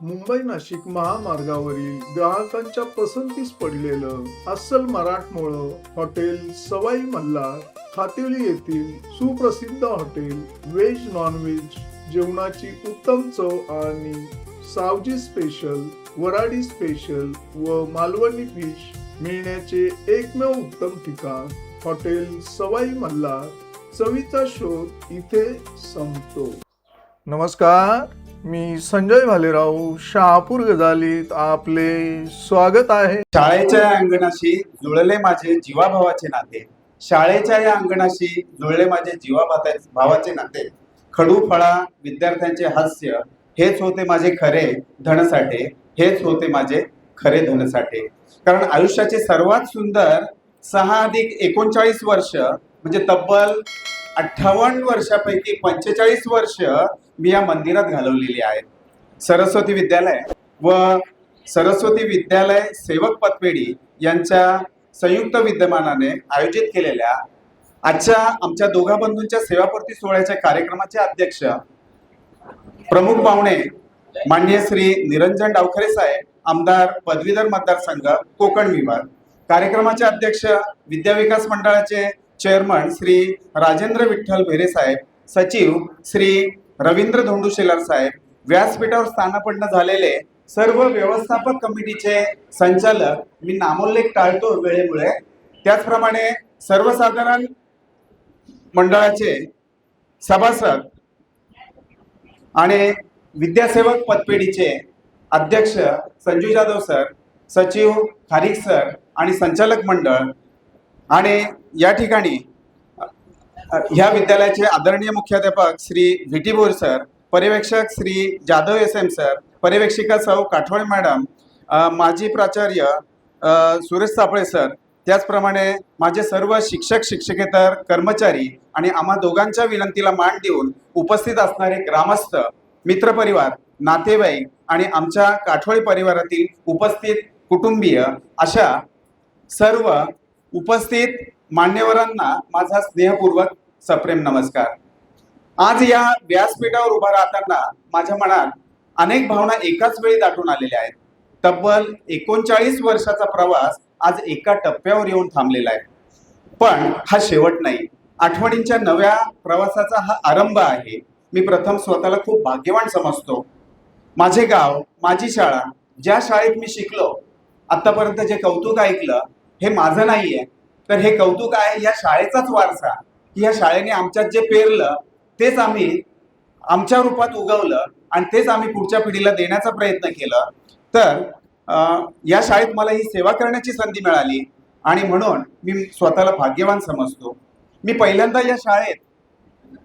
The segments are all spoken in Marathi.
मुंबई नाशिक महामार्गावरील ग्राहकांच्या पसंतीस पडलेलं अस्सल मराठमोळं हॉटेल सवाई मल्हार खातेली येथील सुप्रसिद्ध हॉटेल व्हेज नॉनव्हेज जेवणाची उत्तम चव आणि सावजी स्पेशल, वराडी स्पेशल व मालवणी फिश मिळण्याचे एकमेव उत्तम ठिकाण हॉटेल सवाई मल्हार. चवीचा शोध इथे संपतो. नमस्कार, मी संजय भालेराव शहापूर गजालीत आपले स्वागत आहे. शाळेच्या या अंगणाशी जुळले माझे जीवाभावाचे नाते. शाळेच्या या अंगणाशी जुळले माझे जीवाभावाचे नाते. खडू फळा विद्यार्थ्यांचे हास्य हेच होते माझे खरे धनसाठे. हेच होते माझे खरे धनसाठे. कारण आयुष्याचे सर्वात सुंदर 6+39 वर्ष म्हणजे तब्बल 58 वर्षापैकी 45 वर्ष मी या मंदिरात घालवलेली आहेत. सरस्वती विद्यालय व सरस्वती विद्यालय सेवक पतपेढी यांच्या संयुक्त विद्यमानाने आयोजित केलेल्या आजच्या आमच्या दोघा बंधूंच्या सेवापूर्ती सोहळ्याच्या कार्यक्रमाचे अध्यक्ष प्रमुख पाहुणे माननीय श्री निरंजन डावखरे साहेब, आमदार पदवीधर मतदारसंघ कोकण विभाग. कार्यक्रमाचे अध्यक्ष विद्या विकास मंडळाचे चेअरमन श्री राजेंद्र विठ्ठल भेरे साहेब, सचिव श्री रवींद्र धोंडू शेलार साहेब, व्यासपीठावर स्थानापन्न झालेले सर्व व्यवस्थापक कमिटीचे संचालक, मी नामोल्लेख टाळतो वेळेमुळे, त्याचप्रमाणे सर्वसाधारण मंडळाचे सभासद आणि विद्यासेवक पतपेढीचे अध्यक्ष संजू जाधव सर, सचिव खारीक सर आणि संचालक मंडळ, आणि या ठिकाणी ह्या विद्यालयाचे आदरणीय मुख्याध्यापक श्री व्ही.टी. बोर सर, पर्यवेक्षक श्री जाधव एस.एम. सर, पर्यवेक्षिका सौ काठोळे मॅडम, माजी प्राचार्य सुरेश सापळे सर, त्याचप्रमाणे माझे सर्व शिक्षक शिक्षकेतर कर्मचारी आणि आम्हा दोघांच्या विनंतीला मान देऊन उपस्थित असणारे ग्रामस्थ, मित्रपरिवार, नातेवाईक आणि आमच्या काठोळे परिवारातील उपस्थित कुटुंबीय अशा सर्व उपस्थित मान्यवरांना माझा स्नेहपूर्वक सप्रेम नमस्कार. आज या व्यासपीठावर उभा राहताना माझ्या मनात अनेक भावना एकाच वेळी दाटून आलेल्या आहेत. तब्बल 39 वर्षाचा प्रवास आज एका टप्प्यावर येऊन थांबलेला आहे. पण हा शेवट नाही, आठवणींच्या नव्या प्रवासाचा हा आरंभ आहे. मी प्रथम स्वतःला खूप भाग्यवान समजतो. माझे गाव, माझी शाळा, ज्या शाळेत मी शिकलो, आतापर्यंत जे कौतुक ऐकलं हे माझं नाहीये, तर हे कौतुक आहे या शाळेचाच वारसा. की या शाळेने आमच्यात जे पेरलं तेच आम्ही आमच्या रूपात उगवलं आणि तेच आम्ही पुढच्या पिढीला देण्याचा प्रयत्न केला. तर या शाळेत मला ही सेवा करण्याची संधी मिळाली आणि म्हणून मी स्वतःला भाग्यवान समजतो. मी पहिल्यांदा या शाळेत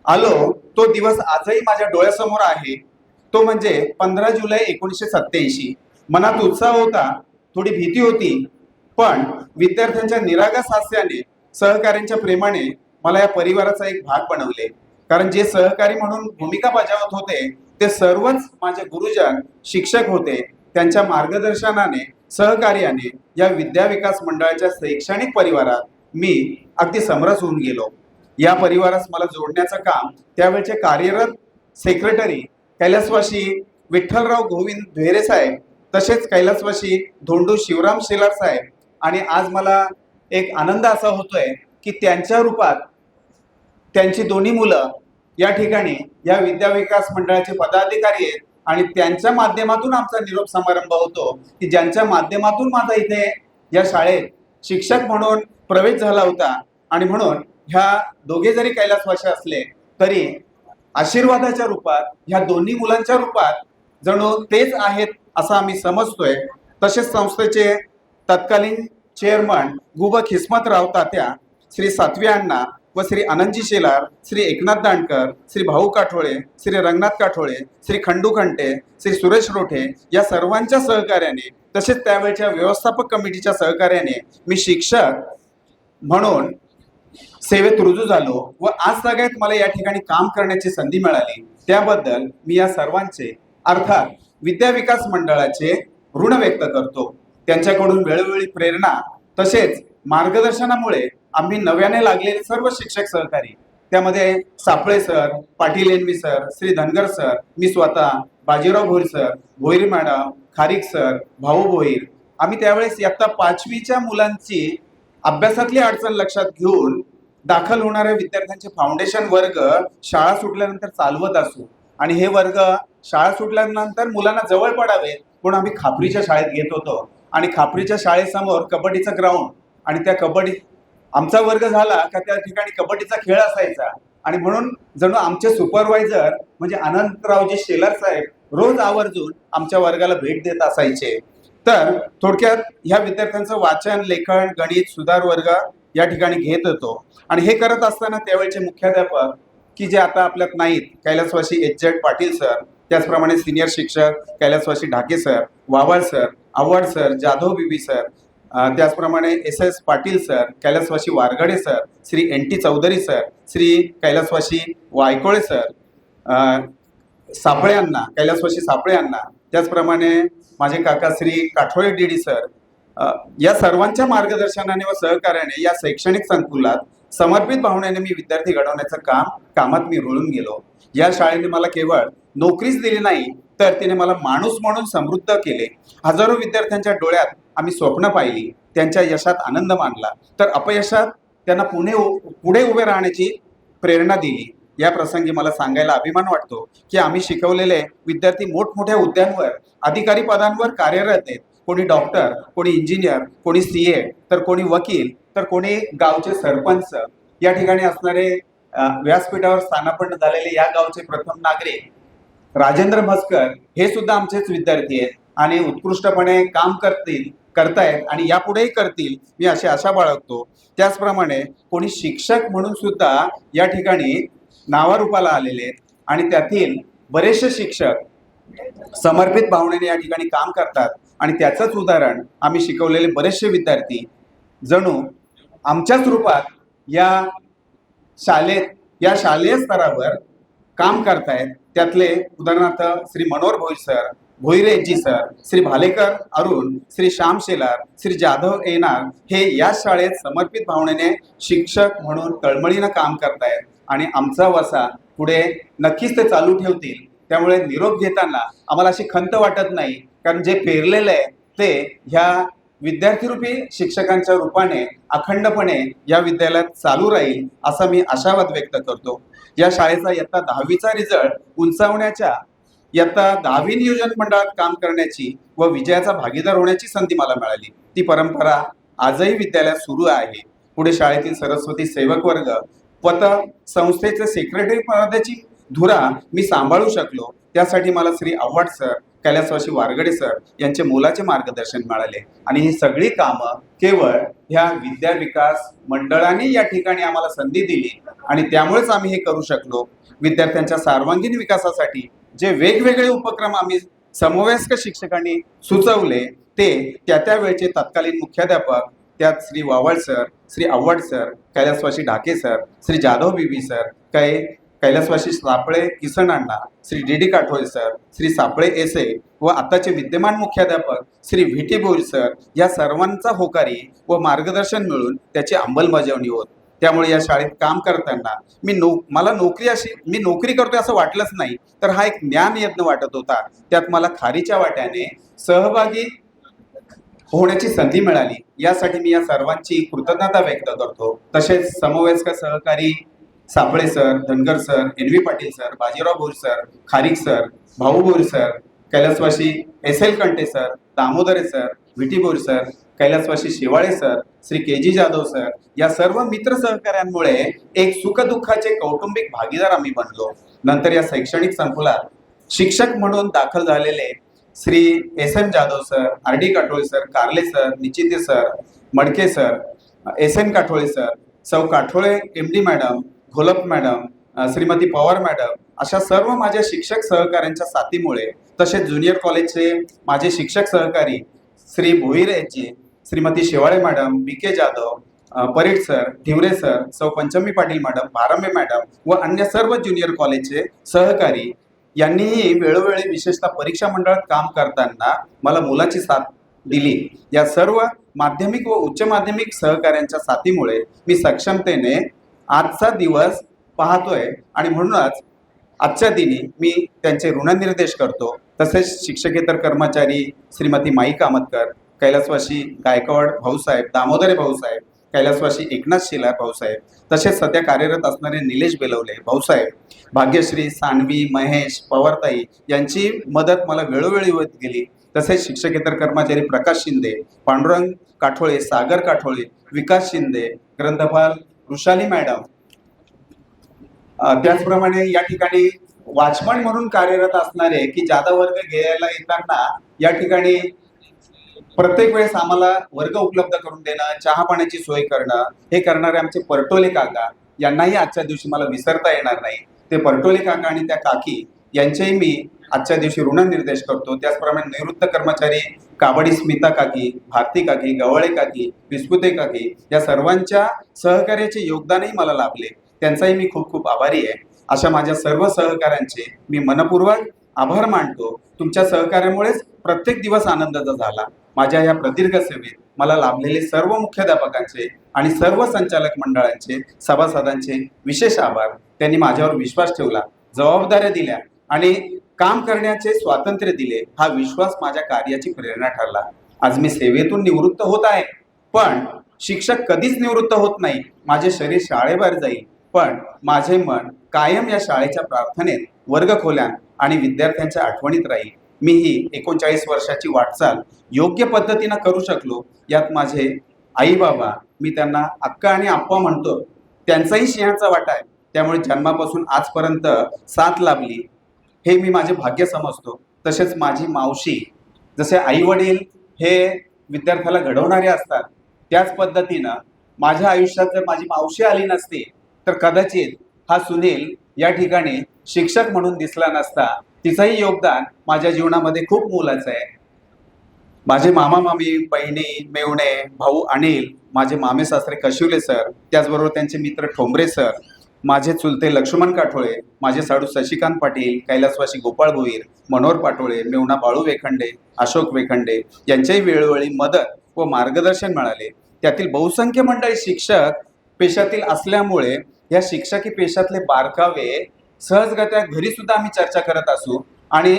आलो तो दिवस आजही माझ्या डोळ्यासमोर आहे. तो म्हणजे 15 जुलै 1987. मनात उत्साह होता, थोडी भीती होती, पण विद्यार्थ्यांच्या निरागस हास्याने, सहकार्यांच्या प्रेमाने मला या परिवाराचा एक भाग बनवले. कारण जे सहकारी म्हणून भूमिका बजावत होते ते सर्वच माझे गुरुजन, शिक्षक होते. त्यांच्या मार्गदर्शनाने, सहकार्याने या विद्या विकास मंडळाच्या शैक्षणिक परिवारात मी अगदी समरस होऊन गेलो. या परिवारास मला जोडण्याचं काम त्यावेळचे कार्यरत सेक्रेटरी कैलासवासी विठ्ठलराव गोविंद भेरे साहेब, तसेच कैलासवासी धोंडू शिवराम शेलार साहेब, आणि आज मला एक आनंद असा होतोय की त्यांच्या रूपात त्यांची दोन्ही मुलं या ठिकाणी या विद्या विकास मंडळाचे पदाधिकारी आहेत आणि त्यांच्या माध्यमातून आमचा निरोप समारंभ होतो की ज्यांच्या माध्यमातून माझा इथे या शाळेत शिक्षक म्हणून प्रवेश झाला होता. आणि म्हणून ह्या दोघे जरी कैलासवासी असले तरी आशीर्वादाच्या रूपात ह्या दोन्ही मुलांच्या रूपात जणू तेच आहेत असं आम्ही समजतोय. तसेच संस्थेचे तत्कालीन चेअरमन गुब खिस्मतराव तात्या, श्री सातवी अण्णा व श्री आनंदजी शेलार, श्री एकनाथ दांडकर, श्री भाऊ काठोळे, श्री रंगनाथ काठोळे, श्री खंडू खंटे, श्री सुरेश रोठे या सर्वांच्या सहकार्याने, तसेच त्यावेळच्या व्यवस्थापक कमिटीच्या सहकार्याने मी शिक्षक म्हणून सेवेत रुजू झालो व आज सगळ्यात मला या ठिकाणी काम करण्याची संधी मिळाली. त्याबद्दल मी या सर्वांचे अर्थात विद्या विकास मंडळाचे ऋण व्यक्त करतो. त्यांच्याकडून वेळोवेळी प्रेरणा तसेच मार्गदर्शनामुळे आम्ही नव्याने लागलेले सर्व शिक्षक सहकारी, त्यामध्ये Saple sir, Patil NV sir, Shri Dhangar sir, मी स्वतः, Bajirao Bhoir sir, Bhoir madam, Kharik sir, भाऊ भोईर, आम्ही त्यावेळेस इयत्ता 5वीच्या मुलांची अभ्यासातली अडचण लक्षात घेऊन दाखल होणाऱ्या विद्यार्थ्यांचे फाउंडेशन वर्ग शाळा सुटल्यानंतर चालवत असू. आणि हे वर्ग शाळा सुटल्यानंतर मुलांना जवळ पडावेत म्हणून आम्ही खापरीच्या शाळेत घेत होतो. आणि खापरीच्या शाळेसमोर कबड्डीचं ग्राउंड, आणि त्या कबड्डी आमचा वर्ग झाला का त्या ठिकाणी कबड्डीचा खेळ असायचा. आणि म्हणून जणू आमचे सुपरवायझर म्हणजे अनंतरावजी शेलार साहेब रोज आवर्जून आमच्या वर्गाला भेट देत असायचे. तर थोडक्यात ह्या विद्यार्थ्यांचं वाचन, लेखन, गणित, सुधार वर्ग या ठिकाणी घेत होतो. आणि हे करत असताना त्यावेळेचे मुख्याध्यापक की जे आता आपल्यात नाहीत, कैलासवासी एच.जेड. पाटील सर, त्याचप्रमाणे सिनियर शिक्षक कैलासवासी Dhake sir, Vaval sir, Avhad sir, Jadhav BB sir, त्याचप्रमाणे एस.एस. पाटील सर, कैलासवासी Wargade sir, Shri NT. Chaudhari sir, Shri कैलासवासी वायकोळे सर, सापळे अण्णा, कैलासवासी सापळे अण्णा, त्याचप्रमाणे माझे काका श्री काठोळे डी.डी. सर, या सर्वांच्या मार्गदर्शनाने व सहकार्याने या शैक्षणिक संकुलात समर्पित भावनेने मी विद्यार्थी घडवण्याचं कामात मी रुळून गेलो. या शाळेने मला केवळ नोकरीच दिली नाही, तर तिने मला माणूस म्हणून समृद्ध केले. हजारो विद्यार्थ्यांच्या डोळ्यात आम्ही स्वप्न पाहिली, त्यांच्या यशात आनंद मानला, तर अपयशात त्यांना पुढे उभे राहण्याची प्रेरणा दिली. या प्रसंगी मला सांगायला अभिमान वाटतो की आम्ही शिकवलेले विद्यार्थी मोठमोठ्या हुद्द्यांवर, अधिकारी पदांवर कार्यरत आहेत. कोणी डॉक्टर, कोणी इंजिनियर, कोणी सीए, तर कोणी वकील, तर कोणी गावचे सरपंच, या ठिकाणी असणारे व्यासपीठावर स्थानापन्न झालेले या गावचे प्रथम नागरिक राजेंद्र भस्कर हे सुद्धा आमचेच विद्यार्थी आहेत आणि उत्कृष्टपणे काम करतायत आणि यापुढेही करतील, मी अशी आशा बाळगतो. त्याचप्रमाणे कोणी शिक्षक म्हणून सुद्धा या ठिकाणी नावारूपाला आलेले आहेत आणि त्यातील बरेचसे शिक्षक समर्पित भावनेने या ठिकाणी काम करतात. आणि त्याचंच उदाहरण आम्ही शिकवलेले बरेचसे विद्यार्थी जणू आमच्याच रूपात या शालेय स्तरावर काम करतायत. त्यातले उदाहरणार्थ श्री मनोहर भोईर सर, भोईरेजी सर, श्री भालेकर अरुण, श्री श्याम शेलार, श्री जाधव येणार हे या शाळेत समर्पित भावनेने शिक्षक म्हणून तळमळीनं काम करतायत आणि आमचा वसा पुढे नक्कीच ते चालू ठेवतील. त्यामुळे निरोप घेताना आम्हाला अशी खंत वाटत नाही, कारण जे पेरलेलं आहे ते ह्या विद्यार्थीरूपी शिक्षकांच्या रूपाने अखंडपणे या विद्यालयात चालू राहील असा मी आशावाद व्यक्त करतो. या शाळेचा इयत्ता 10वीचा रिझल्ट उंचावण्याच्या, इयत्ता 10वी नियोजन मंडळात काम करण्याची व विजयाचा भागीदार होण्याची संधी मला मिळाली. ती परंपरा आजही विद्यालयात सुरू आहे. पुढे शाळेतील सरस्वती सेवक वर्ग, पत संस्थेचे सेक्रेटरी पदाची धुरा मी सांभाळू शकलो. त्यासाठी मला श्री आव्हाड सर, कैलासवासी वारगडे सर यांचे मोलाचे मार्गदर्शन मिळाले. आणि ही सगळी कामं केवळ ह्या विद्या विकास मंडळाने या ठिकाणी आम्हाला संधी दिली आणि त्यामुळेच आम्ही हे करू शकलो. विद्यार्थ्यांच्या सर्वांगीण विकासासाठी जे वेगवेगळे उपक्रम आम्ही समवयस्क शिक्षकांनी सुचवले ते त्या वेळचे तत्कालीन मुख्याध्यापक, त्यात श्री वावळ सर, श्री आव्हाड सर, कैलासवासी Dhake sir, Shri Jadhav BB sir, कैलासवासी सापळे किसन अण्णा, श्री डी.डी. काठोळे सर, श्री सापळे एसे व आताचे विद्यमान मुख्याध्यापक श्री व्ही.टी. भोईर सर या सर्वांचा होकारी व मार्गदर्शन मिळून त्याची अंमलबजावणी होत. त्यामुळे या शाळेत काम करताना मला मी नोकरी करतोय असं वाटलंच नाही, तर हा एक ज्ञान यज्ञ वाटत होता. त्यात मला खारीच्या वाट्याने सहभागी होण्याची संधी मिळाली. यासाठी मी या सर्वांची कृतज्ञता व्यक्त करतो. तसेच समवयस्क सहकारी Sapale sir, Dhangar sir, N V. Patil sir, Bajirao Bhoir sir, Kharik sir, भाऊ भोईर सर, कैलासवासी S L. Kante sir, Damodare sir, V T. Bhoir sir, कैलासवासी Shivale sir, Shri K G. Jadhav sir या सर्व मित्र सहकाऱ्यांमुळे एक सुखदुःखाचे कौटुंबिक भागीदार आम्ही बनलो. नंतर या शैक्षणिक संकुलात शिक्षक म्हणून दाखल झालेले Shri S M. Jadhav sir, R D. Kathole sir, Karale sir, Nichite sir, Madke sir, S N. Kathole sir, Sau Kathole M D. Madam, Gholap madam, Shrimati Pawar madam अशा सर्व माझ्या शिक्षक सहकाऱ्यांच्या साथीमुळे, तसेच ज्युनियर कॉलेजचे माझे शिक्षक सहकारी श्री भोईर यांची, Shrimati Shewale madam, BK. Jadhav, Parit sir, Dhivare sir, सौ पंचमी पाटील मॅडम, भारांबे मॅडम व अन्य सर्व ज्युनियर कॉलेजचे सहकारी यांनीही वेळोवेळी विशेषतः परीक्षा मंडळात काम करताना मला मोलाची साथ दिली. या सर्व माध्यमिक व उच्च माध्यमिक सहकाऱ्यांच्या साथीमुळे मी सक्षमतेने आजचा दिवस पाहतोय आणि म्हणूनच आजच्या दिनी मी त्यांचे ऋणनिर्देश करतो. तसेच शिक्षकेतर कर्मचारी श्रीमती माई कामतकर, कैलासवासी गायकवाड भाऊसाहेब, दामोदरे भाऊसाहेब, कैलासवासी एकनाथ शेलार भाऊसाहेब, तसेच सध्या कार्यरत असणारे निलेश बेलवले भाऊसाहेब, भाग्यश्री, सानवी, महेश, पवारताई यांची मदत मला वेळोवेळी होत गेली. तसेच शिक्षकेतर कर्मचारी प्रकाश शिंदे, पांडुरंग काठोळे, सागर काठोळे, विकास शिंदे, ग्रंथपाल वृषाली मॅडम, त्याचप्रमाणे या ठिकाणी वॉचमन म्हणून कार्यरत असणारे की जादा वर्ग घ्यायला येताना या ठिकाणी प्रत्येक वेळेस आम्हाला वर्ग उपलब्ध करून देणं, चहा पाण्याची सोय करणं हे करणारे आमचे परटोले काका यांनाही आजच्या दिवशी मला विसरता येणार नाही. ते परटोले काका आणि त्या काकी यांचेही मी आजच्या दिवशी ऋणनिर्देश करतो. त्याचप्रमाणे निवृत्त कर्मचारी कावडी स्मिता काकी, भारती काकी, गवळे काकी, विस्पुते काकी या सर्वांच्या सहकार्याचे योगदानही मला लाभले. त्यांचाही मी खूप खूप आभारी आहे. अशा माझ्या सर्व सहकाऱ्यांचे मी मनपूर्वक आभार मानतो. तुमच्या सहकार्यामुळेच प्रत्येक दिवस आनंदाचा झाला. माझ्या या प्रदीर्घ सेवेत मला लाभलेले सर्व मुख्याध्यापकांचे आणि सर्व संचालक मंडळांचे, सभासदांचे विशेष आभार. त्यांनी माझ्यावर विश्वास ठेवला, जबाबदाऱ्या दिल्या आणि काम करण्याचे स्वातंत्र्य दिले. हा विश्वास माझ्या कार्याची प्रेरणा ठरला. आज मी सेवेतून निवृत्त होत आहे, पण शिक्षक कधीच निवृत्त होत नाही. माझे शरीर शाळेबाहेर जाईल, पण माझे मन कायम या शाळेच्या प्रार्थनेत, वर्गखोल्यात आणि विद्यार्थ्यांच्या आठवणीत राहील. मी ही 39 वर्षाची वाटचाल योग्य पद्धतीनं करू शकलो, यात माझे आई बाबा, मी त्यांना अक्का आणि आप्पा म्हणतो, त्यांचाही सिंहाचा वाटा आहे. त्यामुळे जन्मापासून आजपर्यंत साथ लाभली हे मी माझे भाग्य समजतो. तसेच माझी मावशी, जसे आई वडील हे विद्यार्थ्याला घडवणारे असतात, त्याच पद्धतीनं माझ्या आयुष्यात जर माझी मावशी आली नसती तर कदाचित हा सुनील या ठिकाणी शिक्षक म्हणून दिसला नसता. तिचंही योगदान माझ्या जीवनामध्ये खूप मोलाचं आहे. माझे मामा मामी, बहिणी, मेवणे, भाऊ अनिल, माझे मामे सासरे कशिवले सर, त्याचबरोबर त्यांचे मित्र ठोंबरे सर, माझे चुलते लक्ष्मण काठोळे, माझे साडू शशिकांत पाटील, कैलासवासी गोपाळ भोईर, मनोहर पाटोळे, मेवणा बाळू वेखंडे, अशोक वेखंडे यांच्याही वेळोवेळी मदत व मार्गदर्शन मिळाले. त्यातील बहुसंख्य मंडळी शिक्षक पेशातील असल्यामुळे या शिक्षकी पेशातले बारकावे सहजगत्या घरी सुद्धा आम्ही चर्चा करत असू आणि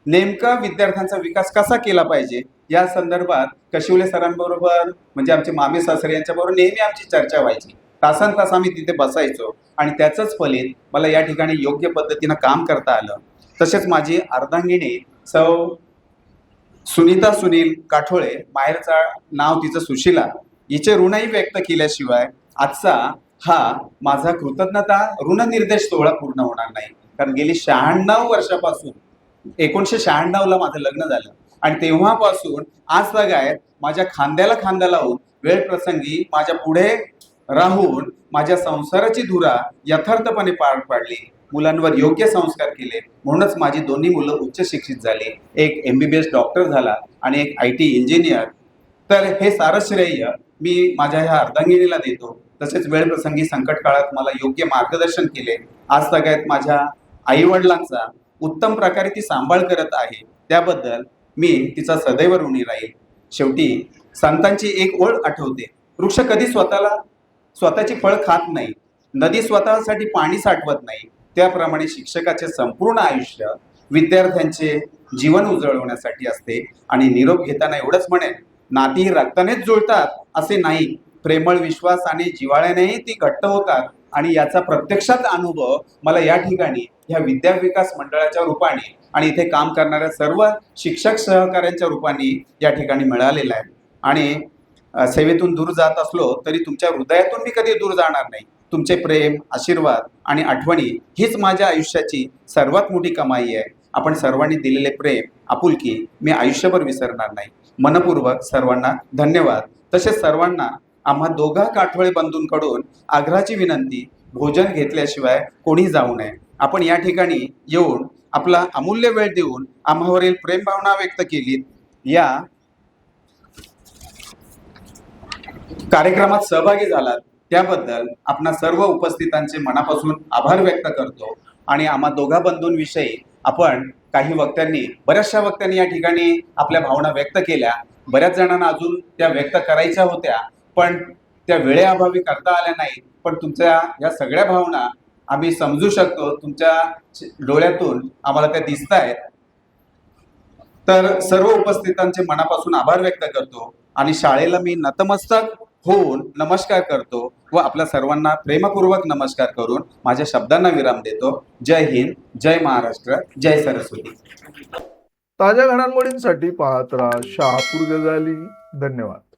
नेमका विद्यार्थ्यांचा विकास कसा केला पाहिजे या संदर्भात कशिवले सरांबरोबर, म्हणजे आमचे मामे सासरे यांच्याबरोबर नेहमी आमची चर्चा व्हायची. तासन तास आम्ही तिथे बसायचो आणि त्याचंच फलित मला या ठिकाणी योग्य पद्धतीनं काम करता आलं. तसेच माझी अर्धांगिनी सौ सुनीता सुनील काठोळे, माहेरचा नाव तिचं सुशीला, हिचे ऋणही व्यक्त केल्याशिवाय आजचा हा माझा कृतज्ञता ऋणनिर्देश सोहळा पूर्ण होणार नाही. कारण गेली 96 वर्षापासून 1996ला माझं लग्न झालं आणि तेव्हापासून आज सगळ्यात माझ्या खांद्याला खांदा लावून वेळ प्रसंगी माझ्या पुढे राहून माझ्या संसाराची धुरा यथार्थपणे पार पाडली. मुलांवर योग्य संस्कार केले, म्हणूनच माझी दोन्ही मुलं उच्च शिक्षित झाली. एक MBBS डॉक्टर झाला आणि एक IT इंजिनियर. तर हे सारं श्रेय मी माझ्या ह्या अर्धांगिनीला देतो. तसेच वेळ प्रसंगी संकट काळात मला योग्य मार्गदर्शन केले. आज सगळ्यात माझ्या आई वडिलांचा उत्तम प्रकारे ती सांभाळ करत आहे, त्याबद्दल मी तिचा सदैव ऋणी राहील. शेवटी संतांची एक ओळ आठवते, वृक्ष कधी स्वतःची फळ खात नाही, नदी स्वतःसाठी पाणी साठवत नाही. त्याप्रमाणे शिक्षकाचे संपूर्ण आयुष्य विद्यार्थ्यांचे जीवन उजळवण्यासाठी असते. आणि निरोप घेताना एवढंच म्हणेन, नाती रक्तानेच जुळतात असे नाही, प्रेमळ विश्वास आणि जिव्हाळ्यानेही ती घट्ट होतात. आणि याचा प्रत्यक्षात अनुभव मला या ठिकाणी ह्या विद्या विकास मंडळाच्या रूपाने आणि इथे काम करणाऱ्या सर्व शिक्षक सहकाऱ्यांच्या रूपाने या ठिकाणी मिळालेला आहे. आणि सेवेतून दूर जात असलो तरी तुमच्या हृदयातून मी कधी दूर जाणार नाही. तुमचे प्रेम, आशीर्वाद आणि आठवणी हीच माझ्या आयुष्याची सर्वात मोठी कमाई आहे. आपण सर्वांनी दिलेले प्रेम, आपुलकी मी आयुष्यभर विसरणार नाही. मनपूर्वक सर्वांना धन्यवाद. तसेच सर्वांना आम्हा दोघा काठोळे बंधूंकडून आग्रहाची विनंती, भोजन घेतल्याशिवाय कोणी जाऊ नये. आपण या ठिकाणी येऊन आपला अमूल्य वेळ देऊन आम्हावरील प्रेम भावना व्यक्त केलीत. या कार्यक्रमात सहभागी झालात त्याबद्दल आपणा सर्व उपस्थितांचे मनापासून आभार व्यक्त करतो. आणि आम्हा दोघा बंधूंविषयी आपण काही वक्त्यांनी, बऱ्याचशा वक्त्यांनी या ठिकाणी आपल्या भावना व्यक्त केल्या. बऱ्याच जणांना अजून त्या व्यक्त करायच्या होत्या, पण त्या वेळेअभावी करता आल्या नाहीत. पण तुमच्या या सगळ्या भावना आम्ही समजू शकतो, तुमच्या डोळ्यातून आम्हाला त्या दिसत आहेत. तर सर्व उपस्थितांचे मनापासून आभार व्यक्त करतो आणि शाळेला मी नतमस्तक होऊन नमस्कार करतो व आपल्या सर्वांना प्रेमपूर्वक नमस्कार करून माझ्या शब्दांना विराम देतो. जय हिंद, जय महाराष्ट्र, जय सरस्वती. ताज्या घडामोडींसाठी पाहत राहा शहापूर गजाली. धन्यवाद.